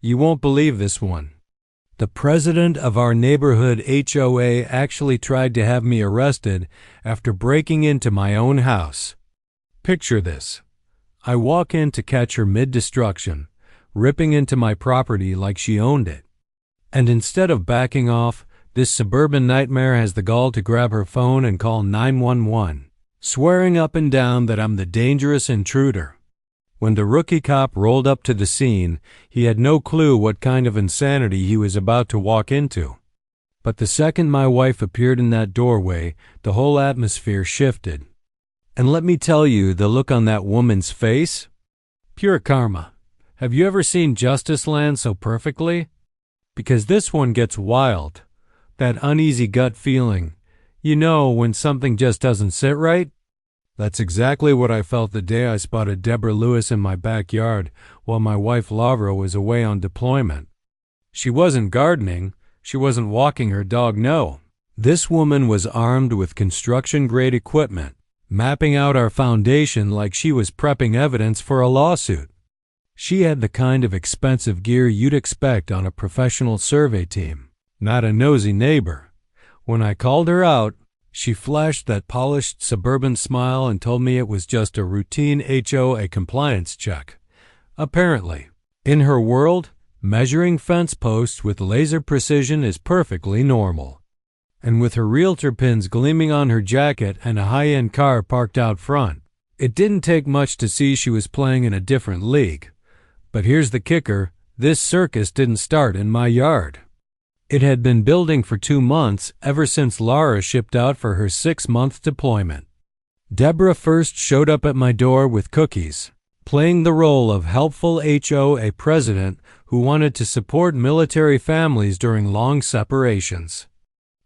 You won't believe this one. The president of our neighborhood HOA actually tried to have me arrested after breaking into my own house. Picture this. I walk in to catch her mid-destruction, ripping into my property like she owned it. And instead of backing off, this suburban nightmare has the gall to grab her phone and call 911, swearing up and down that I'm the dangerous intruder. When the rookie cop rolled up to the scene, he had no clue what kind of insanity he was about to walk into. But the second my wife appeared in that doorway, the whole atmosphere shifted. And let me tell you, the look on that woman's face? Pure karma. Have you ever seen justice land so perfectly? Because this one gets wild. That uneasy gut feeling. You know when something just doesn't sit right? That's exactly what I felt the day I spotted Deborah Lewis in my backyard while my wife Lavra was away on deployment. She wasn't gardening. She wasn't walking her dog, no. This woman was armed with construction-grade equipment, mapping out our foundation like she was prepping evidence for a lawsuit. She had the kind of expensive gear you'd expect on a professional survey team, not a nosy neighbor. When I called her out, she flashed that polished suburban smile and told me it was just a routine HOA compliance check. Apparently, in her world, measuring fence posts with laser precision is perfectly normal. And with her realtor pins gleaming on her jacket and a high-end car parked out front, it didn't take much to see she was playing in a different league. But here's the kicker, this circus didn't start in my yard. It had been building for 2 months ever since Laura shipped out for her 6-month deployment. Deborah first showed up at my door with cookies, playing the role of helpful HOA president who wanted to support military families during long separations.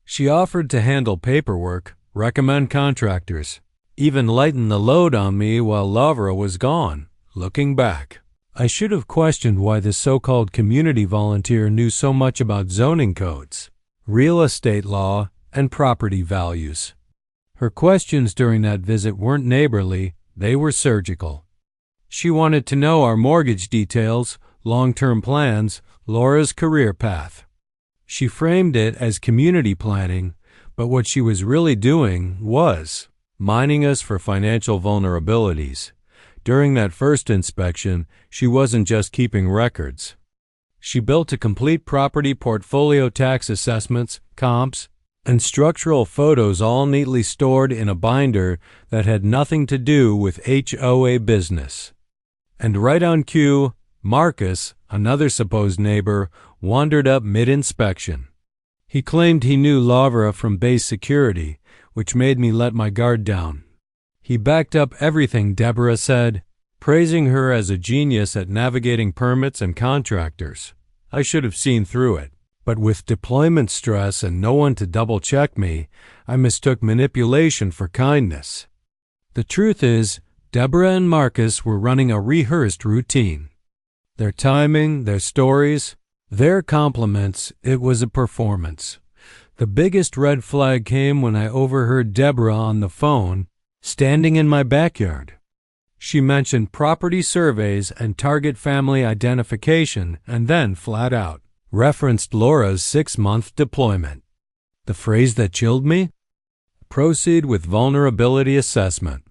She offered to handle paperwork, recommend contractors, even lighten the load on me while Lavra was gone. Looking back, I should have questioned why this so-called community volunteer knew so much about zoning codes, real estate law, and property values. Her questions during that visit weren't neighborly, they were surgical. She wanted to know our mortgage details, long-term plans, Laura's career path. She framed it as community planning, but what she was really doing was mining us for financial vulnerabilities. During that first inspection, she wasn't just keeping records. She built a complete property portfolio, tax assessments, comps, and structural photos all neatly stored in a binder that had nothing to do with HOA business. And right on cue, Marcus, another supposed neighbor, wandered up mid-inspection. He claimed he knew Lavra from base security, which made me let my guard down. He backed up everything Deborah said, praising her as a genius at navigating permits and contractors. I should have seen through it, but with deployment stress and no one to double-check me, I mistook manipulation for kindness. The truth is, Deborah and Marcus were running a rehearsed routine. Their timing, their stories, their compliments, it was a performance. The biggest red flag came when I overheard Deborah on the phone, standing in my backyard. She mentioned property surveys and target family identification and then, flat out, referenced Laura's 6-month deployment. The phrase that chilled me? Proceed with vulnerability assessment.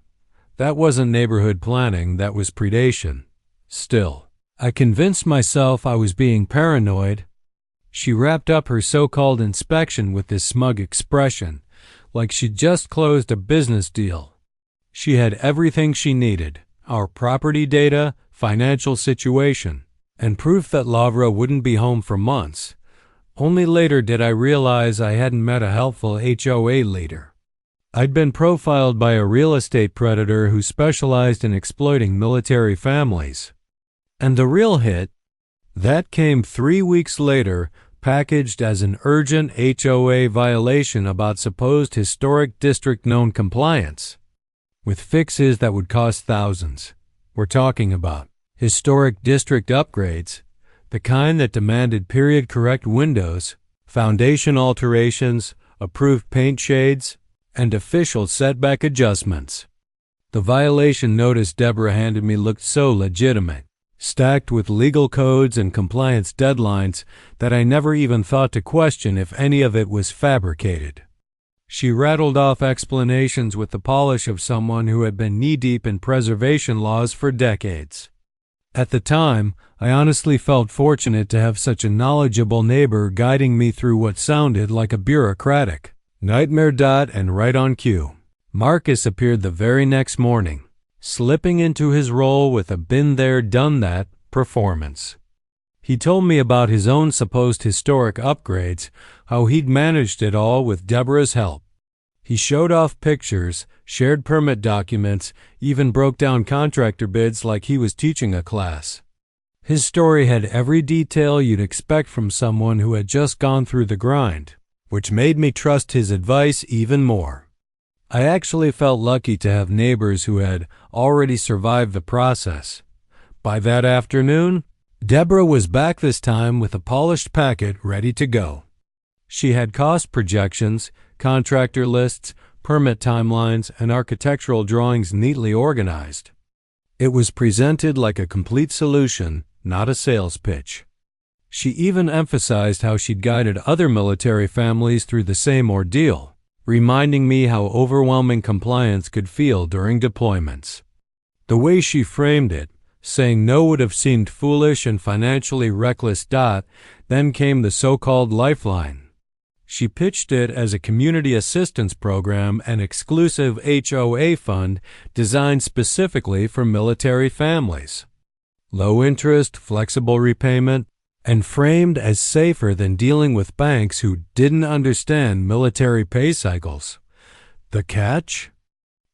That wasn't neighborhood planning, that was predation. Still, I convinced myself I was being paranoid. She wrapped up her so-called inspection with this smug expression, like she'd just closed a business deal. She had everything she needed, our property data, financial situation, and proof that Lavra wouldn't be home for months. Only later did I realize I hadn't met a helpful HOA leader. I'd been profiled by a real estate predator who specialized in exploiting military families. And the real hit, that came 3 weeks later, packaged as an urgent HOA violation about supposed historic district non-compliance, with fixes that would cost thousands. We're talking about historic district upgrades, the kind that demanded period-correct windows, foundation alterations, approved paint shades, and official setback adjustments. The violation notice Deborah handed me looked so legitimate. stacked with legal codes and compliance deadlines that I never even thought to question if any of it was fabricated. She rattled off explanations with the polish of someone who had been knee-deep in preservation laws for decades. At the time, I honestly felt fortunate to have such a knowledgeable neighbor guiding me through what sounded like a bureaucratic nightmare. And right on cue, Marcus appeared the very next morning, slipping into his role with a been there, done that performance. He told me about his own supposed historic upgrades, how he'd managed it all with Deborah's help. He showed off pictures, shared permit documents, even broke down contractor bids like he was teaching a class. His story had every detail you'd expect from someone who had just gone through the grind, which made me trust his advice even more. I actually felt lucky to have neighbors who had already survived the process. By that afternoon, Deborah was back, this time with a polished packet ready to go. She had cost projections, contractor lists, permit timelines, and architectural drawings neatly organized. It was presented like a complete solution, not a sales pitch. She even emphasized how she'd guided other military families through the same ordeal, reminding me how overwhelming compliance could feel during deployments. The way she framed it, saying no would have seemed foolish and financially reckless. Then came the so-called lifeline. She pitched it as a community assistance program, an exclusive HOA fund designed specifically for military families. Low interest, flexible repayment, and framed as safer than dealing with banks who didn't understand military pay cycles. The catch?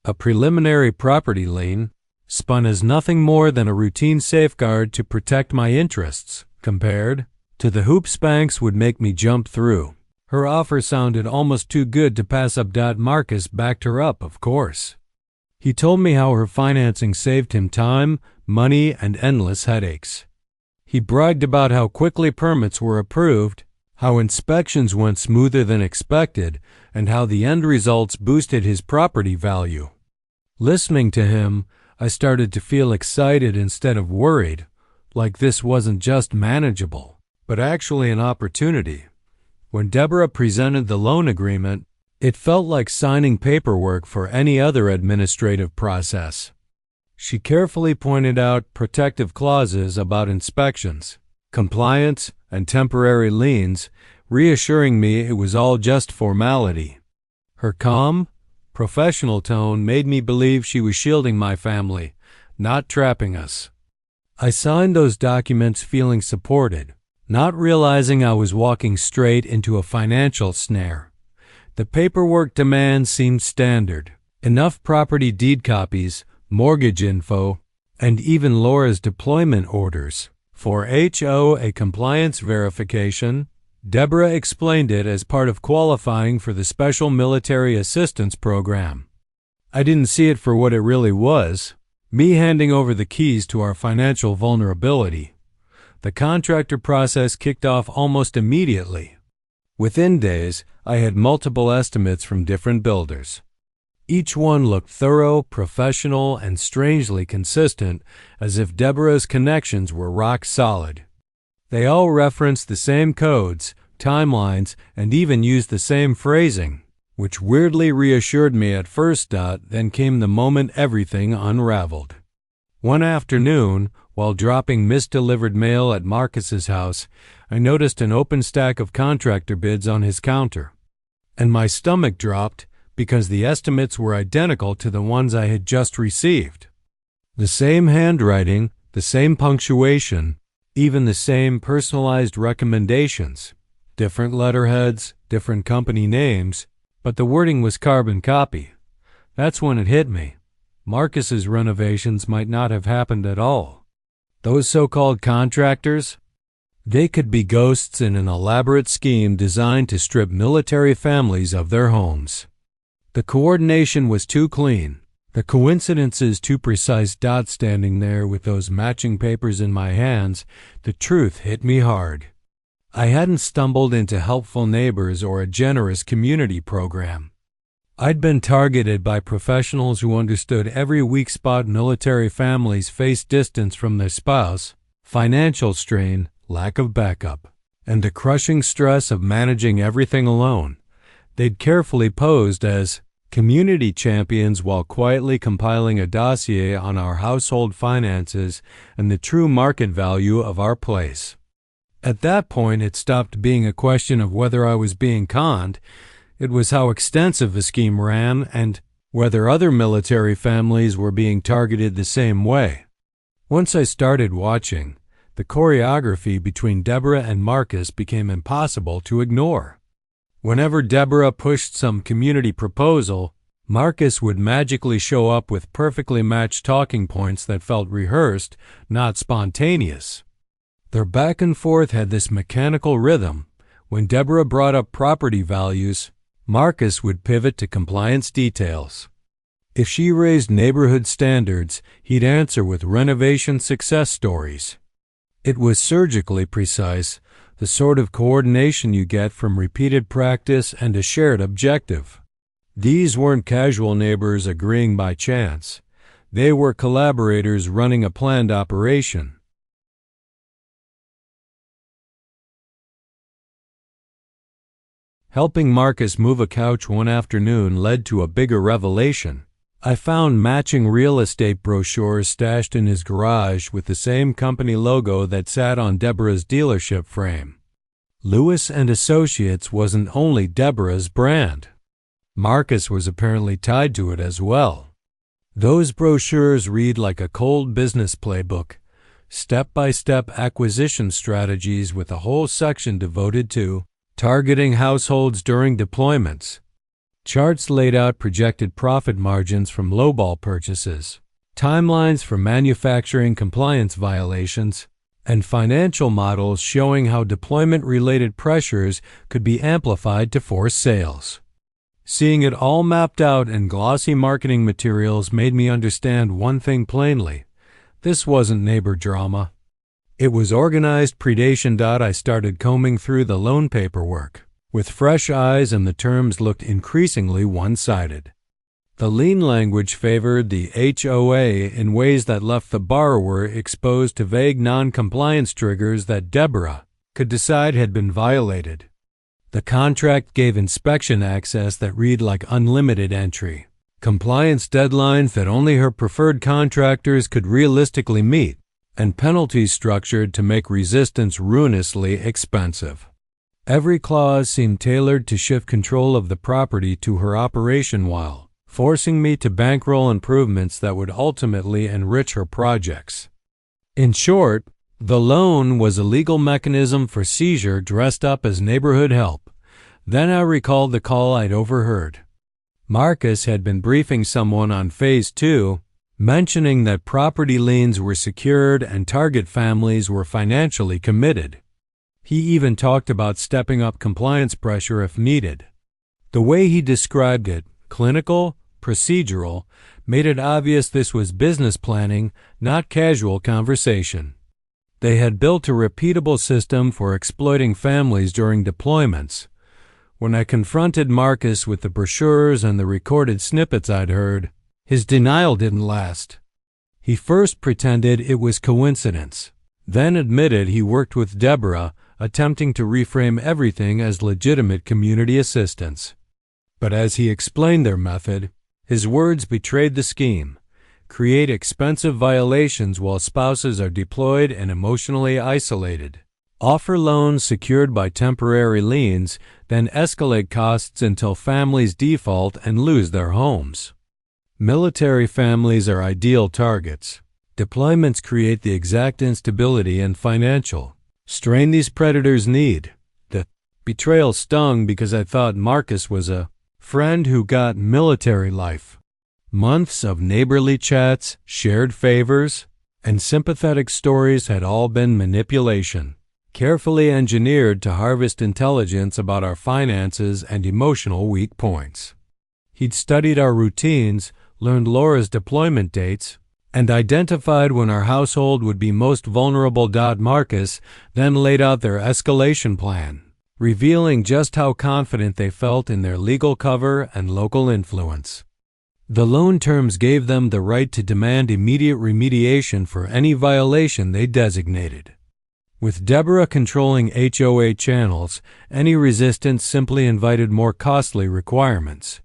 A preliminary property lien, spun as nothing more than a routine safeguard to protect my interests, compared to the hoops banks would make me jump through. Her offer sounded almost too good to pass up. Marcus backed her up, of course. He told me how her financing saved him time, money, and endless headaches. He bragged about how quickly permits were approved, how inspections went smoother than expected, and how the end results boosted his property value. Listening to him, I started to feel excited instead of worried, like this wasn't just manageable, but actually an opportunity. When Deborah presented the loan agreement, it felt like signing paperwork for any other administrative process. She carefully pointed out protective clauses about inspections, compliance, and temporary liens, reassuring me it was all just formality. Her calm, professional tone made me believe she was shielding my family, not trapping us. I signed those documents feeling supported, not realizing I was walking straight into a financial snare. The paperwork demands seemed standard. Enough property deed copies, mortgage info, and even Laura's deployment orders. For HOA compliance verification, Deborah explained it as part of qualifying for the Special Military Assistance Program. I didn't see it for what it really was, me handing over the keys to our financial vulnerability. The contractor process kicked off almost immediately. Within days, I had multiple estimates from different builders. Each one looked thorough, professional, and strangely consistent, as if Deborah's connections were rock solid. They all referenced the same codes, timelines, and even used the same phrasing, which weirdly reassured me at first. Then came the moment everything unraveled. One afternoon, while dropping misdelivered mail at Marcus's house, I noticed an open stack of contractor bids on his counter, and my stomach dropped because the estimates were identical to the ones I had just received. The same handwriting, the same punctuation, even the same personalized recommendations. Different letterheads, different company names, but the wording was carbon copy. That's when it hit me. Marcus's renovations might not have happened at all. Those so-called contractors, they could be ghosts in an elaborate scheme designed to strip military families of their homes. The coordination was too clean, the coincidences too precise. Standing there with those matching papers in my hands, the truth hit me hard. I hadn't stumbled into helpful neighbors or a generous community program. I'd been targeted by professionals who understood every weak spot military families face: distance from their spouse, financial strain, lack of backup, and the crushing stress of managing everything alone. They'd carefully posed as community champions while quietly compiling a dossier on our household finances and the true market value of our place. At that point, it stopped being a question of whether I was being conned. It was how extensive the scheme ran and whether other military families were being targeted the same way. Once I started watching, the choreography between Deborah and Marcus became impossible to ignore. Whenever Deborah pushed some community proposal, Marcus would magically show up with perfectly matched talking points that felt rehearsed, not spontaneous. Their back and forth had this mechanical rhythm. When Deborah brought up property values, Marcus would pivot to compliance details. If she raised neighborhood standards, he'd answer with renovation success stories. It was surgically precise, the sort of coordination you get from repeated practice and a shared objective. These weren't casual neighbors agreeing by chance. They were collaborators running a planned operation. Helping Marcus move a couch one afternoon led to a bigger revelation. I found matching real estate brochures stashed in his garage with the same company logo that sat on Deborah's dealership frame. Lewis and Associates wasn't only Deborah's brand. Marcus was apparently tied to it as well. Those brochures read like a cold business playbook, step-by-step acquisition strategies with a whole section devoted to targeting households during deployments. Charts laid out projected profit margins from lowball purchases, timelines for manufacturing compliance violations, and financial models showing how deployment-related pressures could be amplified to force sales. Seeing it all mapped out in glossy marketing materials made me understand one thing plainly. This wasn't neighbor drama. It was organized predation. I started combing through the loan paperwork with fresh eyes, and the terms looked increasingly one-sided. The lien language favored the HOA in ways that left the borrower exposed to vague non-compliance triggers that Deborah could decide had been violated. The contract gave inspection access that read like unlimited entry, compliance deadlines that only her preferred contractors could realistically meet, and penalties structured to make resistance ruinously expensive. Every clause seemed tailored to shift control of the property to her operation while forcing me to bankroll improvements that would ultimately enrich her projects. In short, the loan was a legal mechanism for seizure dressed up as neighborhood help. Then I recalled the call I'd overheard. Marcus had been briefing someone on Phase 2, mentioning that property liens were secured and target families were financially committed. He even talked about stepping up compliance pressure if needed. The way he described it, clinical, procedural, made it obvious this was business planning, not casual conversation. They had built a repeatable system for exploiting families during deployments. When I confronted Marcus with the brochures and the recorded snippets I'd heard, his denial didn't last. He first pretended it was coincidence, then admitted he worked with Deborah, attempting to reframe everything as legitimate community assistance. But as he explained their method, his words betrayed the scheme: create expensive violations while spouses are deployed and emotionally isolated, offer loans secured by temporary liens, then escalate costs until families default and lose their homes. Military families are ideal targets. Deployments create the exact instability and financial strain these predators need. The betrayal stung because I thought Marcus was a friend who got military life. Months of neighborly chats, shared favors, and sympathetic stories had all been manipulation, carefully engineered to harvest intelligence about our finances and emotional weak points. He'd studied our routines, learned Laura's deployment dates, and identified when our household would be most vulnerable. Marcus then laid out their escalation plan. revealing just how confident they felt in their legal cover and local influence. The loan terms gave them the right to demand immediate remediation for any violation they designated. With Deborah controlling HOA channels, any resistance simply invited more costly requirements.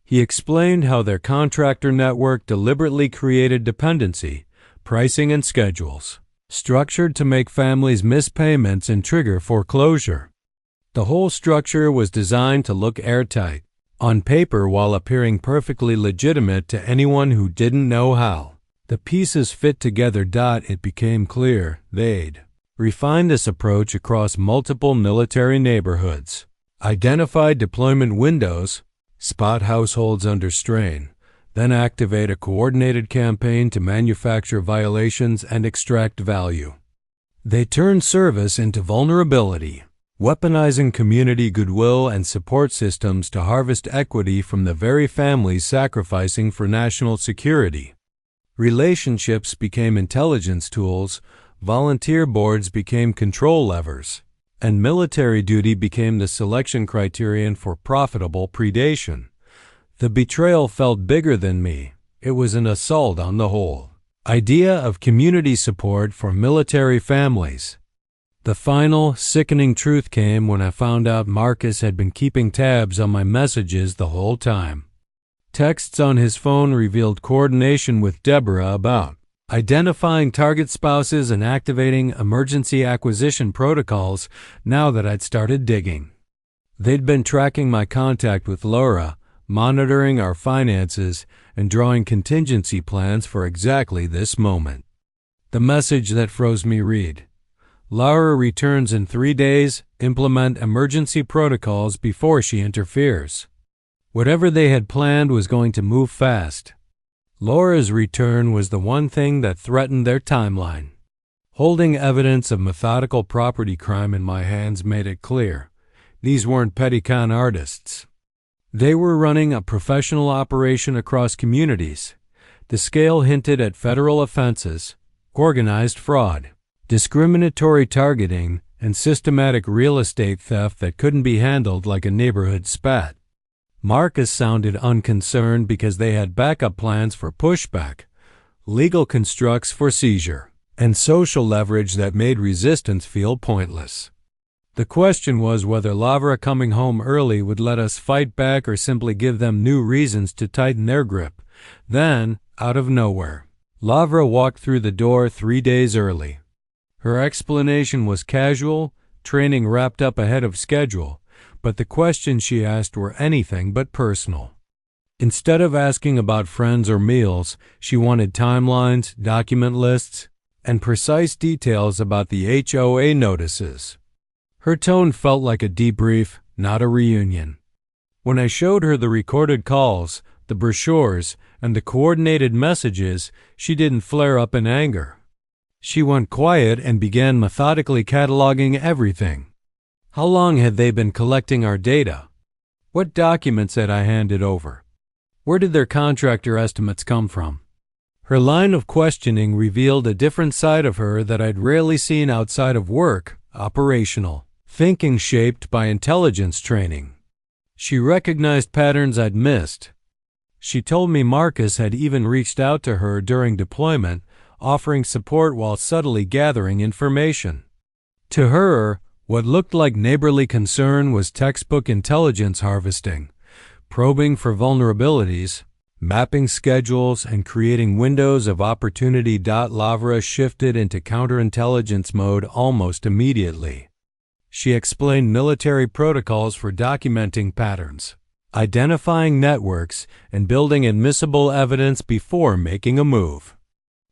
He explained how their contractor network deliberately created dependency, pricing, and schedules, structured to make families miss payments and trigger foreclosure. The whole structure was designed to look airtight, on paper, while appearing perfectly legitimate to anyone who didn't know how. The pieces fit together. It became clear they'd refined this approach across multiple military neighborhoods, identified deployment windows, spot households under strain, then activate a coordinated campaign to manufacture violations and extract value. They turned service into vulnerability, weaponizing community goodwill and support systems to harvest equity from the very families sacrificing for national security. Relationships became intelligence tools, volunteer boards became control levers, and military duty became the selection criterion for profitable predation. The betrayal felt bigger than me. It was an assault on the whole idea of community support for military families. The final, sickening truth came when I found out Marcus had been keeping tabs on my messages the whole time. Texts on his phone revealed coordination with Deborah about identifying target spouses and activating emergency acquisition protocols. Now that I'd started digging, they'd been tracking my contact with Laura, monitoring our finances, and drawing contingency plans for exactly this moment. The message that froze me read: Laura returns in 3 days. Implement emergency protocols before she interferes. Whatever they had planned was going to move fast. Laura's return was the one thing that threatened their timeline. Holding evidence of methodical property crime in my hands made it clear these weren't petty con artists. They were running a professional operation across communities. The scale hinted at federal offenses, organized fraud, discriminatory targeting, and systematic real estate theft that couldn't be handled like a neighborhood spat. Marcus sounded unconcerned because they had backup plans for pushback, legal constructs for seizure, and social leverage that made resistance feel pointless. The question was whether Lavra coming home early would let us fight back or simply give them new reasons to tighten their grip. Then, out of nowhere, Lavra walked through the door 3 days early. Her explanation was casual, training wrapped up ahead of schedule, but the questions she asked were anything but personal. Instead of asking about friends or meals, she wanted timelines, document lists, and precise details about the HOA notices. Her tone felt like a debrief, not a reunion. When I showed her the recorded calls, the brochures, and the coordinated messages, she didn't flare up in anger. She went quiet and began methodically cataloging everything. How long had they been collecting our data? What documents had I handed over? Where did their contractor estimates come from? Her line of questioning revealed a different side of her that I'd rarely seen outside of work: operational, thinking shaped by intelligence training. She recognized patterns I'd missed. She told me Marcus had even reached out to her during deployment, offering support while subtly gathering information. To her, what looked like neighborly concern was textbook intelligence harvesting, probing for vulnerabilities, mapping schedules, and creating windows of opportunity. Lavra shifted into counterintelligence mode almost immediately. She explained military protocols for documenting patterns, identifying networks, and building admissible evidence before making a move.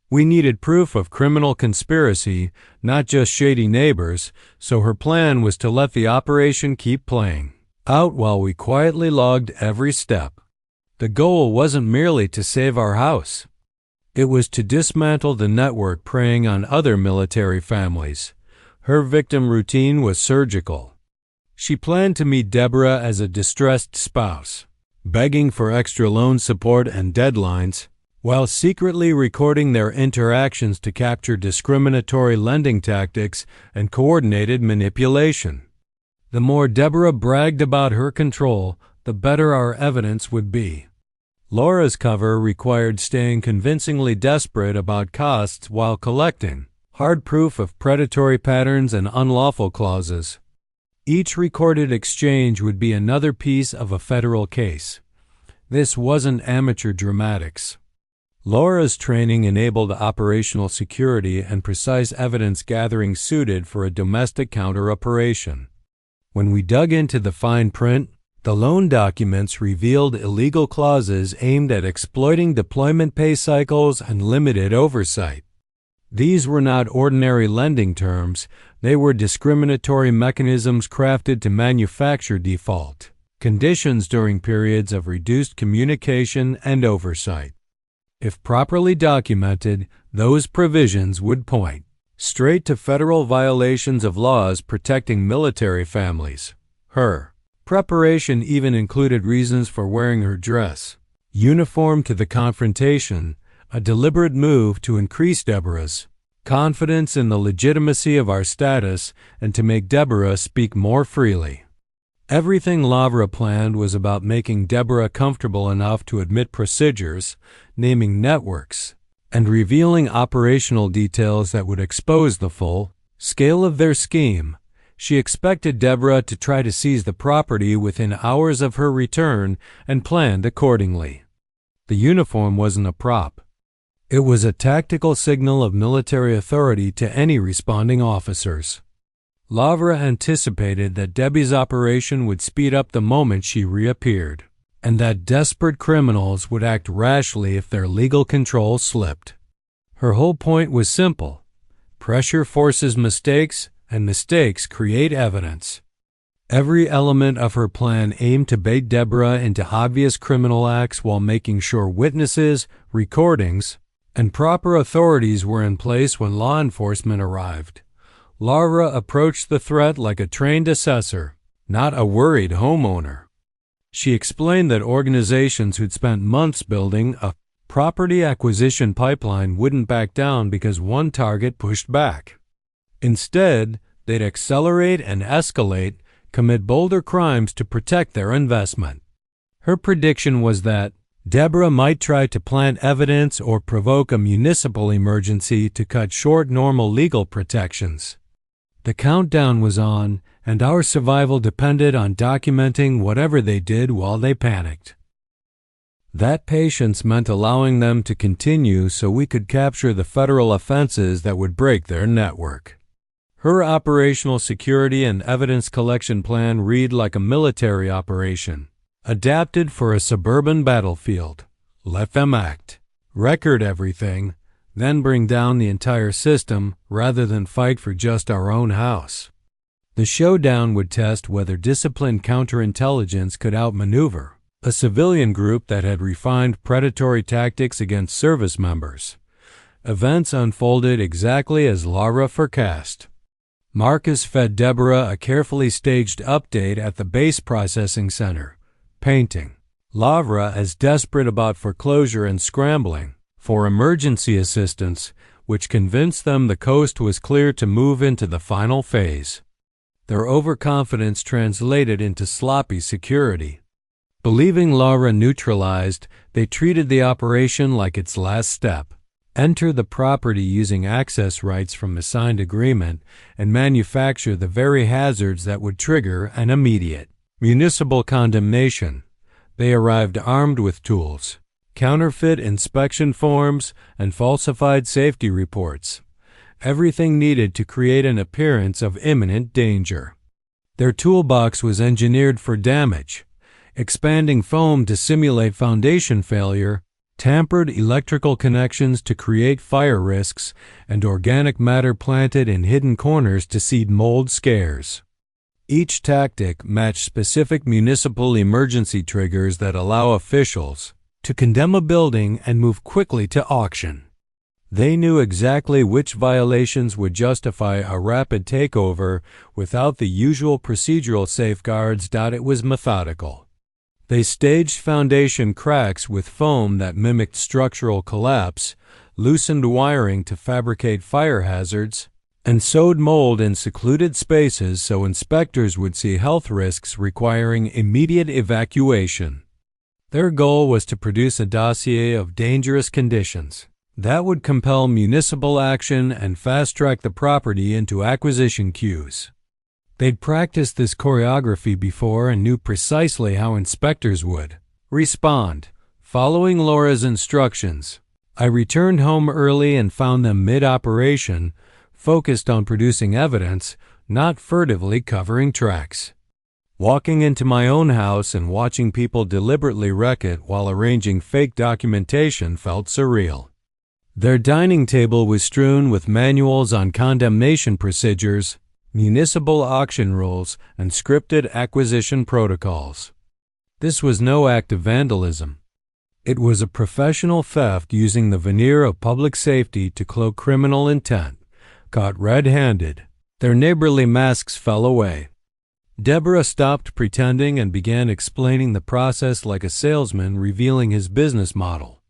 We needed proof of criminal conspiracy, not just shady neighbors, so her plan was to let the operation keep playing out while we quietly logged every step. The goal wasn't merely to save our house. It was to dismantle the network preying on other military families. Her victim routine was surgical. She planned to meet Deborah as a distressed spouse, begging for extra loan support and deadlines, while secretly recording their interactions to capture discriminatory lending tactics and coordinated manipulation. The more Deborah bragged about her control, the better our evidence would be. Laura's cover required staying convincingly desperate about costs while collecting, hard proof of predatory patterns and unlawful clauses. Each recorded exchange would be another piece of a federal case. This wasn't amateur dramatics. Laura's training enabled operational security and precise evidence gathering suited for a domestic counter-operation. When we dug into the fine print, the loan documents revealed illegal clauses aimed at exploiting deployment pay cycles and limited oversight. These were not ordinary lending terms, they were discriminatory mechanisms crafted to manufacture default conditions during periods of reduced communication and oversight. If properly documented, those provisions would point straight to federal violations of laws protecting military families. Her preparation even included reasons for wearing her dress uniform to the confrontation, a deliberate move to increase Deborah's confidence in the legitimacy of our status and to make Deborah speak more freely. Everything Lavra planned was about making Deborah comfortable enough to admit procedures, naming networks, and revealing operational details that would expose the full scale of their scheme. She expected Deborah to try to seize the property within hours of her return and planned accordingly. The uniform wasn't a prop. It was a tactical signal of military authority to any responding officers. Lavra anticipated that Debbie's operation would speed up the moment she reappeared, and that desperate criminals would act rashly if their legal control slipped. Her whole point was simple: pressure forces mistakes, and mistakes create evidence. Every element of her plan aimed to bait Deborah into obvious criminal acts while making sure witnesses, recordings, and proper authorities were in place when law enforcement arrived. Lavra approached the threat like a trained assessor, not a worried homeowner. She explained that organizations who'd spent months building a property acquisition pipeline wouldn't back down because one target pushed back. Instead, they'd accelerate and escalate, commit bolder crimes to protect their investment. Her prediction was that Deborah might try to plant evidence or provoke a municipal emergency to cut short normal legal protections. The countdown was on, and our survival depended on documenting whatever they did while they panicked. That patience meant allowing them to continue so we could capture the federal offenses that would break their network. Her operational security and evidence collection plan read like a military operation, adapted for a suburban battlefield. Let them act, record everything, then bring down the entire system rather than fight for just our own house. The showdown would test whether disciplined counterintelligence could outmaneuver a civilian group that had refined predatory tactics against service members. Events unfolded exactly as Lavra forecast. Marcus fed Deborah a carefully staged update at the base processing center, painting. Lavra, as desperate about foreclosure and scrambling for emergency assistance, which convinced them the coast was clear to move into the final phase. Their overconfidence translated into sloppy security. Believing Lavra neutralized, they treated the operation like its last step. Enter the property using access rights from a signed agreement and manufacture the very hazards that would trigger an immediate municipal condemnation. They arrived armed with tools, counterfeit inspection forms, and falsified safety reports. Everything needed to create an appearance of imminent danger. Their toolbox was engineered for damage, expanding foam to simulate foundation failure, tampered electrical connections to create fire risks, and organic matter planted in hidden corners to seed mold scares. Each tactic matched specific municipal emergency triggers that allow officials to condemn a building and move quickly to auction. They knew exactly which violations would justify a rapid takeover without the usual procedural safeguards. It was methodical. They staged foundation cracks with foam that mimicked structural collapse, loosened wiring to fabricate fire hazards, and sowed mold in secluded spaces so inspectors would see health risks requiring immediate evacuation. Their goal was to produce a dossier of dangerous conditions that would compel municipal action and fast-track the property into acquisition queues. They'd practiced this choreography before and knew precisely how inspectors would respond. Following Laura's instructions, I returned home early and found them mid-operation, focused on producing evidence, not furtively covering tracks. Walking into my own house and watching people deliberately wreck it while arranging fake documentation felt surreal. Their dining table was strewn with manuals on condemnation procedures, municipal auction rules, and scripted acquisition protocols. This was no act of vandalism. It was a professional theft using the veneer of public safety to cloak criminal intent. Caught red-handed, their neighborly masks fell away. Deborah stopped pretending and began explaining the process like a salesman revealing his business model.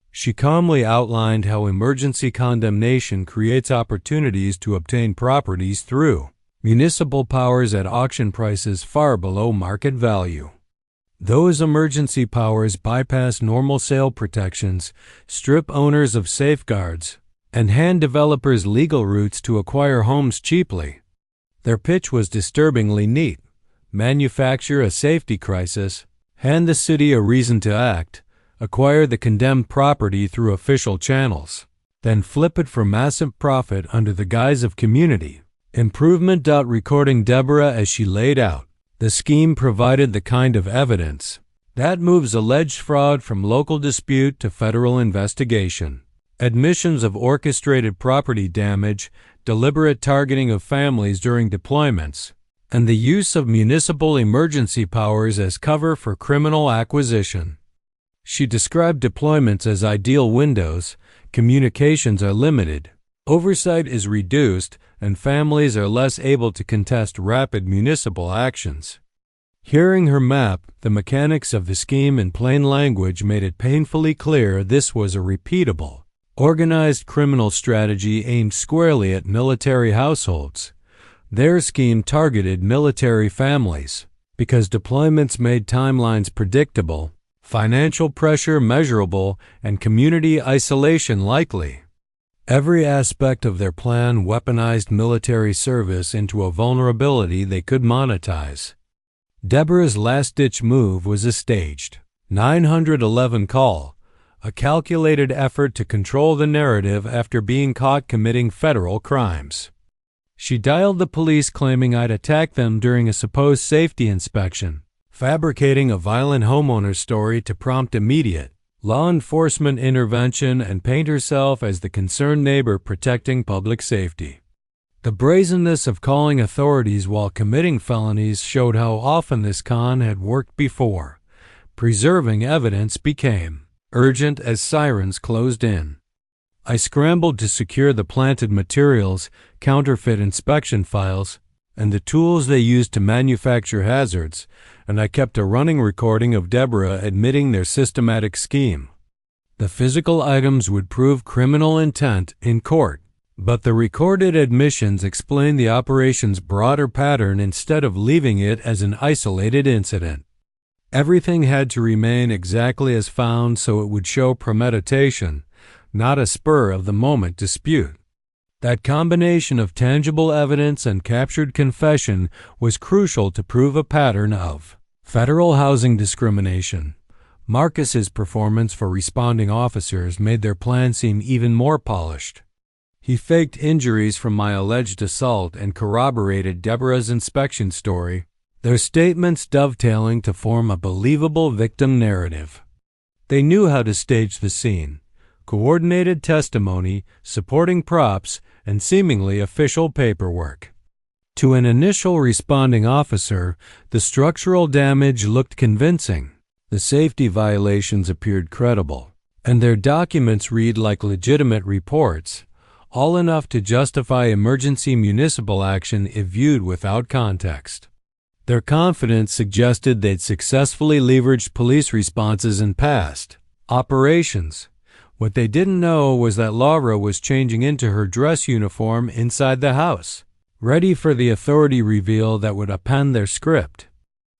She calmly outlined how emergency condemnation creates opportunities to obtain properties through municipal powers at auction prices far below market value. Those emergency powers bypass normal sale protections, strip owners of safeguards, and hand developers legal routes to acquire homes cheaply. Their pitch was disturbingly neat. Manufacture a safety crisis, hand the city a reason to act, acquire the condemned property through official channels, then flip it for massive profit under the guise of community improvement. Recording Deborah as she laid out, the scheme provided the kind of evidence that moves alleged fraud from local dispute to federal investigation. Admissions of orchestrated property damage, deliberate targeting of families during deployments, and the use of municipal emergency powers as cover for criminal acquisition. She described deployments as ideal windows. Communications are limited, oversight is reduced, and families are less able to contest rapid municipal actions. Hearing her map, the mechanics of the scheme in plain language made it painfully clear this was a repeatable, organized criminal strategy aimed squarely at military households. Their scheme targeted military families because deployments made timelines predictable, financial pressure measurable, and community isolation likely. Every aspect of their plan weaponized military service into a vulnerability they could monetize. Deborah's last-ditch move was a staged 911 call, a calculated effort to control the narrative after being caught committing federal crimes. She dialed the police claiming I'd attacked them during a supposed safety inspection, fabricating a violent homeowner story to prompt immediate law enforcement intervention and paint herself as the concerned neighbor protecting public safety. The brazenness of calling authorities while committing felonies showed how often this con had worked before. Preserving evidence became urgent as sirens closed in. I scrambled to secure the planted materials, counterfeit inspection files, and the tools they used to manufacture hazards, and I kept a running recording of Deborah admitting their systematic scheme. The physical items would prove criminal intent in court, but the recorded admissions explained the operation's broader pattern instead of leaving it as an isolated incident. Everything had to remain exactly as found so it would show premeditation, not a spur-of-the-moment dispute. That combination of tangible evidence and captured confession was crucial to prove a pattern of federal housing discrimination. Marcus's performance for responding officers made their plan seem even more polished. He faked injuries from my alleged assault and corroborated Deborah's inspection story, their statements dovetailing to form a believable victim narrative. They knew how to stage the scene. Coordinated testimony, supporting props, and seemingly official paperwork. To an initial responding officer, the structural damage looked convincing. The safety violations appeared credible, and their documents read like legitimate reports, all enough to justify emergency municipal action if viewed without context. Their confidence suggested they'd successfully leveraged police responses in past operations, What they didn't know was that Laura was changing into her dress uniform inside the house, ready for the authority reveal that would append their script.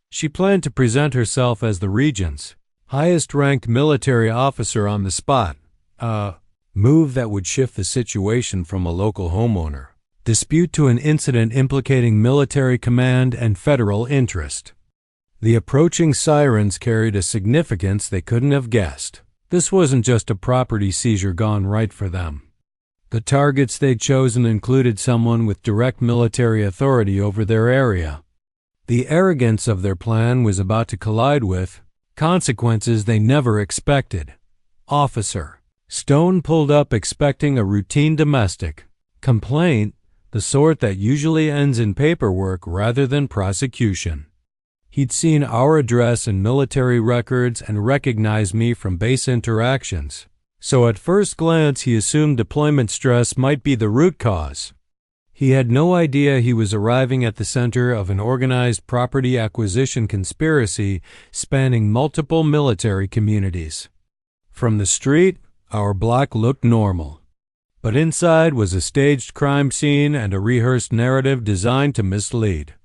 She planned to present herself as the region's highest-ranked military officer on the spot, a move that would shift the situation from a local homeowner dispute to an incident implicating military command and federal interest. The approaching sirens carried a significance they couldn't have guessed. This wasn't just a property seizure gone right for them. The targets they'd chosen included someone with direct military authority over their area. The arrogance of their plan was about to collide with consequences they never expected. Officer Stone pulled up expecting a routine domestic complaint, the sort that usually ends in paperwork rather than prosecution. He'd seen our address and military records and recognized me from base interactions, so at first glance he assumed deployment stress might be the root cause. He had no idea he was arriving at the center of an organized property acquisition conspiracy spanning multiple military communities. From the street, our block looked normal, but inside was a staged crime scene and a rehearsed narrative designed to mislead.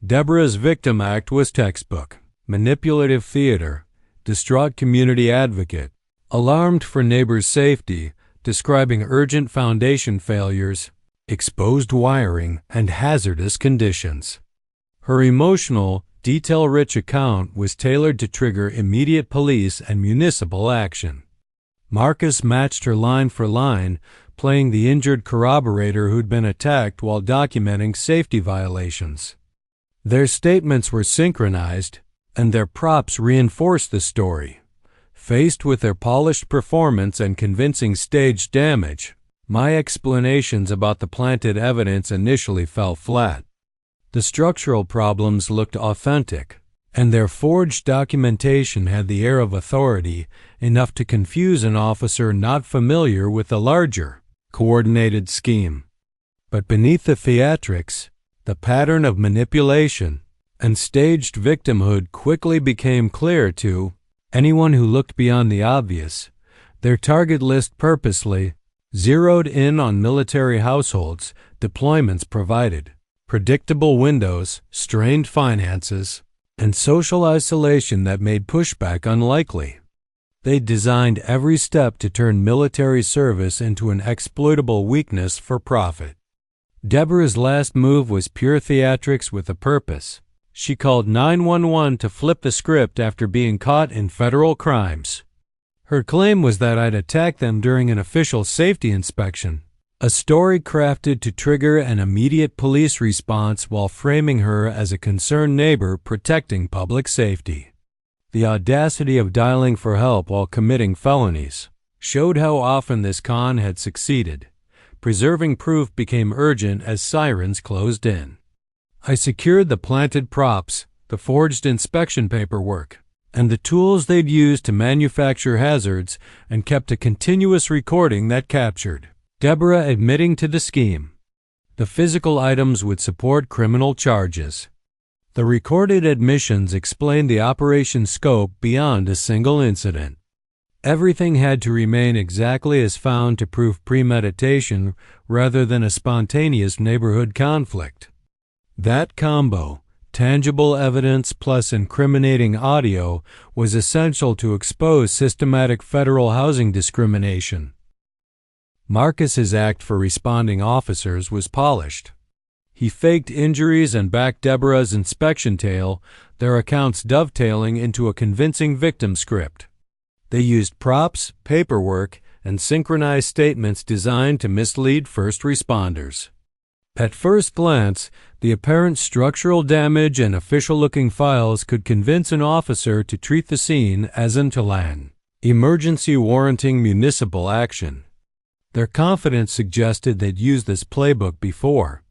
Deborah's victim act was textbook: manipulative theater, distraught community advocate, alarmed for neighbors' safety, describing urgent foundation failures, exposed wiring, and hazardous conditions. Her emotional, detail-rich account was tailored to trigger immediate police and municipal action. Marcus matched her line for line, playing the injured corroborator who'd been attacked while documenting safety violations. Their statements were synchronized, and their props reinforced the story. Faced with their polished performance and convincing staged damage, my explanations about the planted evidence initially fell flat. The structural problems looked authentic, and their forged documentation had the air of authority enough to confuse an officer not familiar with the larger, coordinated scheme. But beneath the theatrics, the pattern of manipulation and staged victimhood quickly became clear to anyone who looked beyond the obvious. Their target list purposely zeroed in on military households, deployments provided, predictable windows, strained finances, and social isolation that made pushback unlikely. They designed every step to turn military service into an exploitable weakness for profit. Deborah's last move was pure theatrics with a purpose. She called 911 to flip the script after being caught in federal crimes. Her claim was that I'd attacked them during an official safety inspection, a story crafted to trigger an immediate police response while framing her as a concerned neighbor protecting public safety. The audacity of dialing for help while committing felonies showed how often this con had succeeded. Preserving proof became urgent as sirens closed in. I secured the planted props, the forged inspection paperwork, and the tools they'd used to manufacture hazards, and kept a continuous recording that captured Deborah admitting to the scheme. The physical items would support criminal charges. The recorded admissions explained the operation's scope beyond a single incident. Everything had to remain exactly as found to prove premeditation rather than a spontaneous neighborhood conflict. That combo, tangible evidence plus incriminating audio, was essential to expose systematic federal housing discrimination. Marcus's act for responding officers was polished. He faked injuries and backed Deborah's inspection tale, their accounts dovetailing into a convincing victim script. They used props, paperwork, and synchronized statements designed to mislead first responders. At first glance, the apparent structural damage and official-looking files could convince an officer to treat the scene as an emergency warranting municipal action. Their confidence suggested they'd used this playbook before,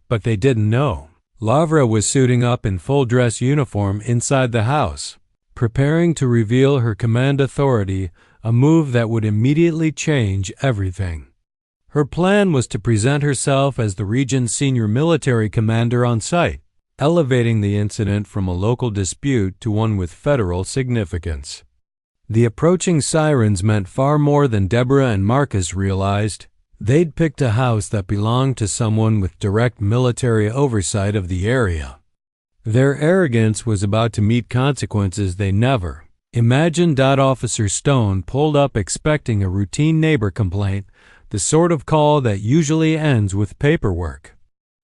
but they didn't know. Lavra was suiting up in full-dress uniform inside the house, preparing to reveal her command authority, a move that would immediately change everything. Her plan was to present herself as the region's senior military commander on site, elevating the incident from a local dispute to one with federal significance. The approaching sirens meant far more than Deborah and Marcus realized. They'd picked a house that belonged to someone with direct military oversight of the area. Their arrogance was about to meet consequences they never imagined. Officer Stone pulled up expecting a routine neighbor complaint, the sort of call that usually ends with paperwork.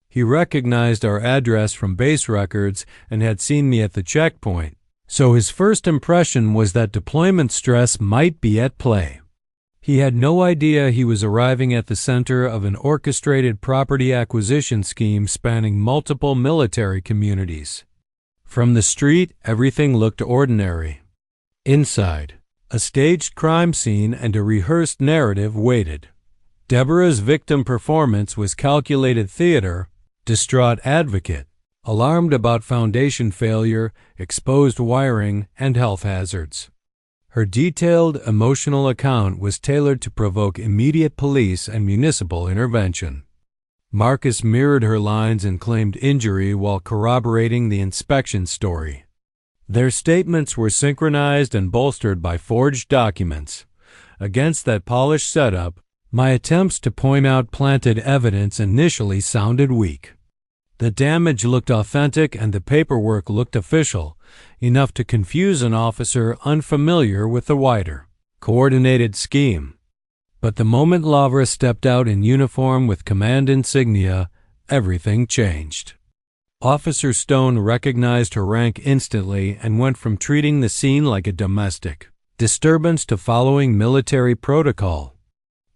He recognized our address from base records and had seen me at the checkpoint, so his first impression was that deployment stress might be at play. He had no idea he was arriving at the center of an orchestrated property acquisition scheme spanning multiple military communities. From the street, everything looked ordinary. Inside, a staged crime scene and a rehearsed narrative waited. Deborah's victim performance was calculated theater, distraught advocate, alarmed about foundation failure, exposed wiring, and health hazards. Her detailed, emotional account was tailored to provoke immediate police and municipal intervention. Marcus mirrored her lines and claimed injury while corroborating the inspection story. Their statements were synchronized and bolstered by forged documents. Against that polished setup, my attempts to point out planted evidence initially sounded weak. The damage looked authentic and the paperwork looked official, enough to confuse an officer unfamiliar with the wider, coordinated scheme. But the moment Lavra stepped out in uniform with command insignia, everything changed. Officer Stone recognized her rank instantly and went from treating the scene like a domestic disturbance to following military protocol.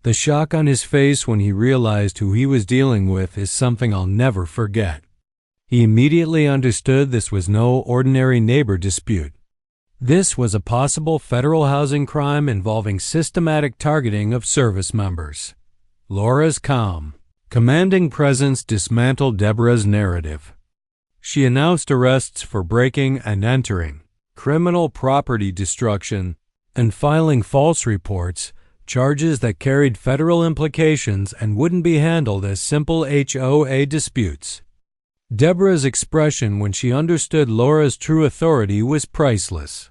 The shock on his face when he realized who he was dealing with is something I'll never forget. He immediately understood this was no ordinary neighbor dispute. This was a possible federal housing crime involving systematic targeting of service members. Laura's calm, commanding presence dismantled Deborah's narrative. She announced arrests for breaking and entering, criminal property destruction, and filing false reports, charges that carried federal implications and wouldn't be handled as simple HOA disputes. Deborah's expression when she understood Laura's true authority was priceless.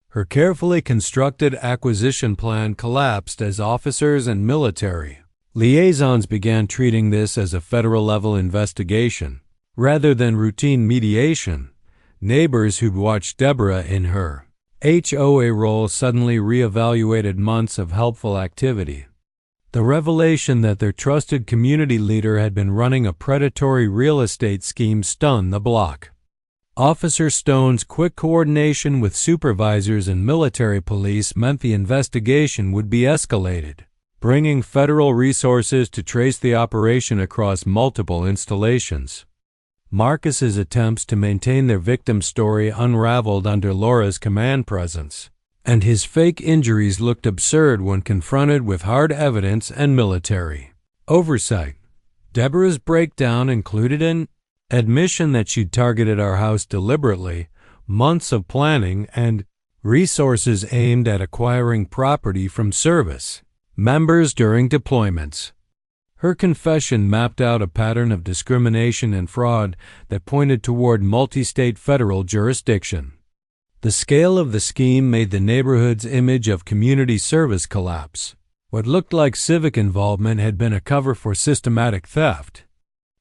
Her carefully constructed acquisition plan collapsed as officers and military liaisons began treating this as a federal-level investigation. Rather than routine mediation, neighbors who'd watched Deborah in her HOA role suddenly reevaluated months of helpful activity. The revelation that their trusted community leader had been running a predatory real estate scheme stunned the block. Officer Stone's quick coordination with supervisors and military police meant the investigation would be escalated, bringing federal resources to trace the operation across multiple installations. Marcus's attempts to maintain their victim story unraveled under Laura's command presence, and his fake injuries looked absurd when confronted with hard evidence and military oversight. Deborah's breakdown included an admission that she'd targeted our house deliberately, months of planning, and resources aimed at acquiring property from service members during deployments. Her confession mapped out a pattern of discrimination and fraud that pointed toward multi-state federal jurisdiction. The scale of the scheme made the neighborhood's image of community service collapse. What looked like civic involvement had been a cover for systematic theft.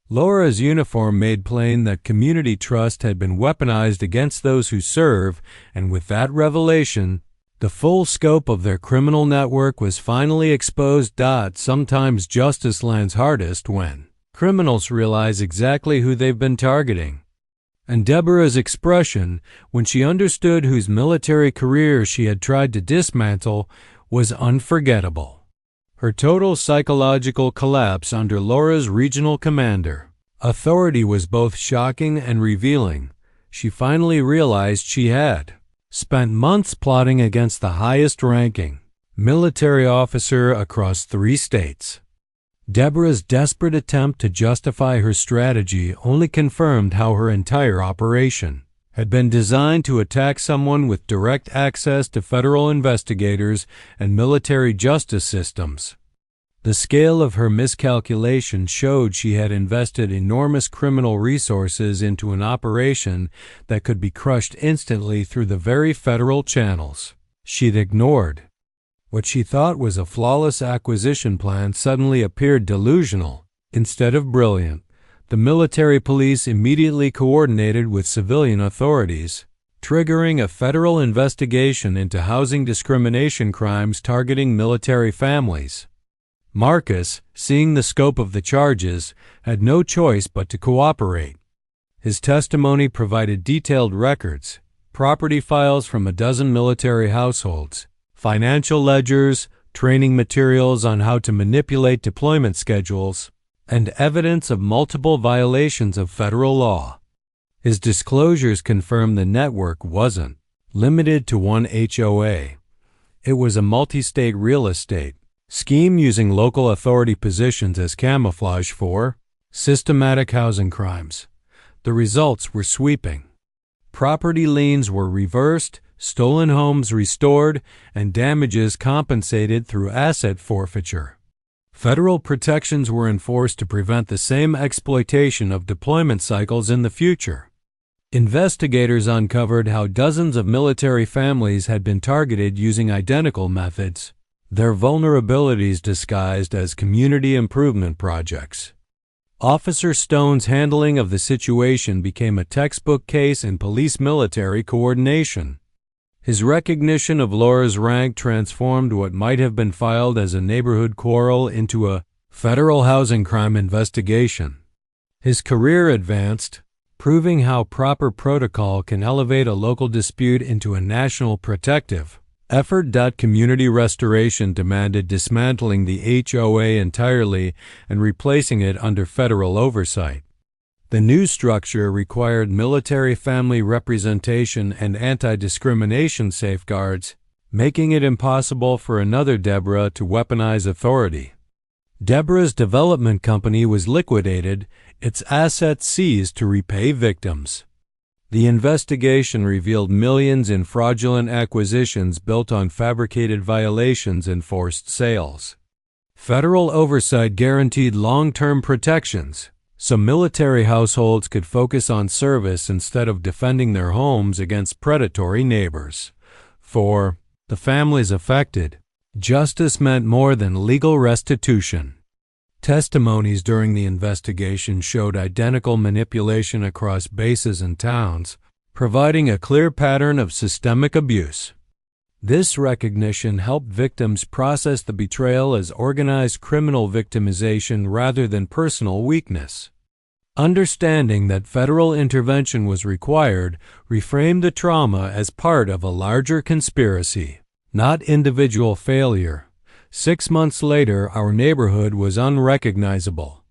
Laura's uniform made plain that community trust had been weaponized against those who serve, and with that revelation, the full scope of their criminal network was finally exposed. Sometimes justice lands hardest when criminals realize exactly who they've been targeting. And Deborah's expression, when she understood whose military career she had tried to dismantle, was unforgettable. Her total psychological collapse under Laura's regional commander authority was both shocking and revealing. She finally realized she had spent months plotting against the highest-ranking military officer across 3 states. Deborah's desperate attempt to justify her strategy only confirmed how her entire operation had been designed to attack someone with direct access to federal investigators and military justice systems. The scale of her miscalculation showed she had invested enormous criminal resources into an operation that could be crushed instantly through the very federal channels. she'd ignored. What she thought was a flawless acquisition plan suddenly appeared delusional instead of brilliant. The military police immediately coordinated with civilian authorities, triggering a federal investigation into housing discrimination crimes targeting military families. Marcus, seeing the scope of the charges, had no choice but to cooperate. His testimony provided detailed records, property files from a dozen military households, financial ledgers, training materials on how to manipulate deployment schedules, and evidence of multiple violations of federal law. His disclosures confirmed the network wasn't limited to one HOA. It was a multi-state real estate scheme using local authority positions as camouflage for systematic housing crimes. The results were sweeping. Property liens were reversed, stolen homes restored, and damages compensated through asset forfeiture. Federal protections were enforced to prevent the same exploitation of deployment cycles in the future. Investigators uncovered how dozens of military families had been targeted using identical methods, their vulnerabilities disguised as community improvement projects. Officer Stone's handling of the situation became a textbook case in police-military coordination. His recognition of Laura's rank transformed what might have been filed as a neighborhood quarrel into a federal housing crime investigation. His career advanced, proving how proper protocol can elevate a local dispute into a national protective effort. Community restoration demanded dismantling the HOA entirely and replacing it under federal oversight. The new structure required military family representation and anti-discrimination safeguards, making it impossible for another Deborah to weaponize authority. Deborah's development company was liquidated, its assets seized to repay victims. The investigation revealed millions in fraudulent acquisitions built on fabricated violations and forced sales. Federal oversight guaranteed long-term protections, so military households could focus on service instead of defending their homes against predatory neighbors. For the families affected, justice meant more than legal restitution. Testimonies during the investigation showed identical manipulation across bases and towns, providing a clear pattern of systemic abuse. This recognition helped victims process the betrayal as organized criminal victimization rather than personal weakness. Understanding that federal intervention was required reframed the trauma as part of a larger conspiracy, not individual failure. 6 months later, our neighborhood was unrecognizable.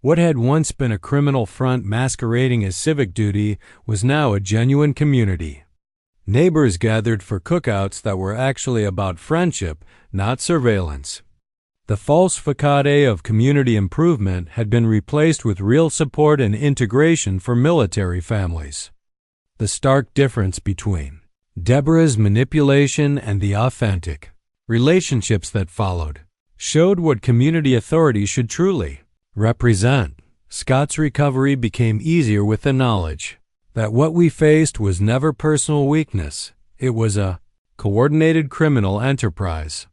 What had once been a criminal front masquerading as civic duty was now a genuine community. Neighbors gathered for cookouts that were actually about friendship, not surveillance. The false facade of community improvement had been replaced with real support and integration for military families. The stark difference between Deborah's manipulation and the authentic relationships that followed showed what community authority should truly represent. Scott's recovery became easier with the knowledge that what we faced was never personal weakness, it was a coordinated criminal enterprise.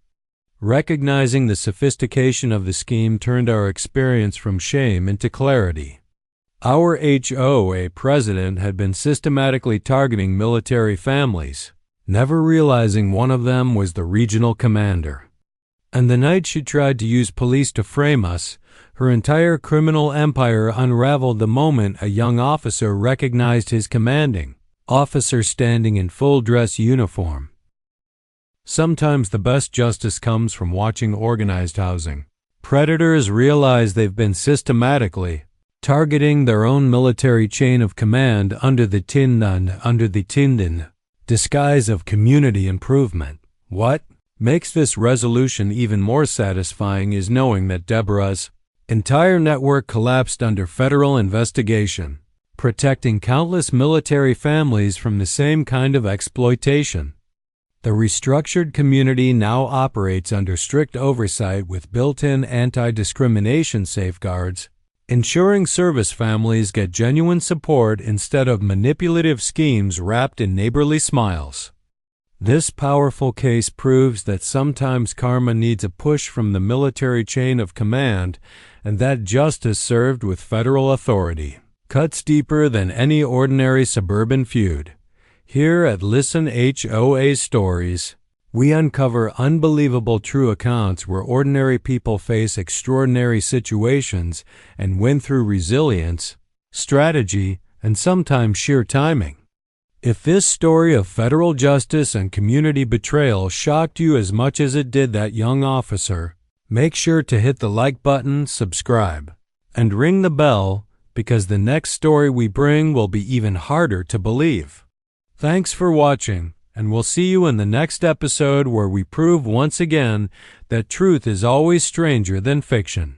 Recognizing the sophistication of the scheme turned our experience from shame into clarity. Our HOA president had been systematically targeting military families, never realizing one of them was the regional commander. And the night she tried to use police to frame us, her entire criminal empire unraveled the moment a young officer recognized his commanding officer standing in full dress uniform. Sometimes the best justice comes from watching organized housing. Predators realize they've been systematically targeting their own military chain of command under the Tinden disguise of community improvement. What makes this resolution even more satisfying is knowing that Deborah's entire network collapsed under federal investigation, protecting countless military families from the same kind of exploitation. The restructured community now operates under strict oversight with built-in anti-discrimination safeguards, ensuring service families get genuine support instead of manipulative schemes wrapped in neighborly smiles. This powerful case proves that sometimes karma needs a push from the military chain of command, and that justice served with federal authority cuts deeper than any ordinary suburban feud. Here at Listen HOA Stories, we uncover unbelievable true accounts where ordinary people face extraordinary situations and win through resilience, strategy, and sometimes sheer timing. If this story of federal justice and community betrayal shocked you as much as it did that young officer, make sure to hit the like button, subscribe, and ring the bell, because the next story we bring will be even harder to believe. Thanks for watching, and we'll see you in the next episode where we prove once again that truth is always stranger than fiction.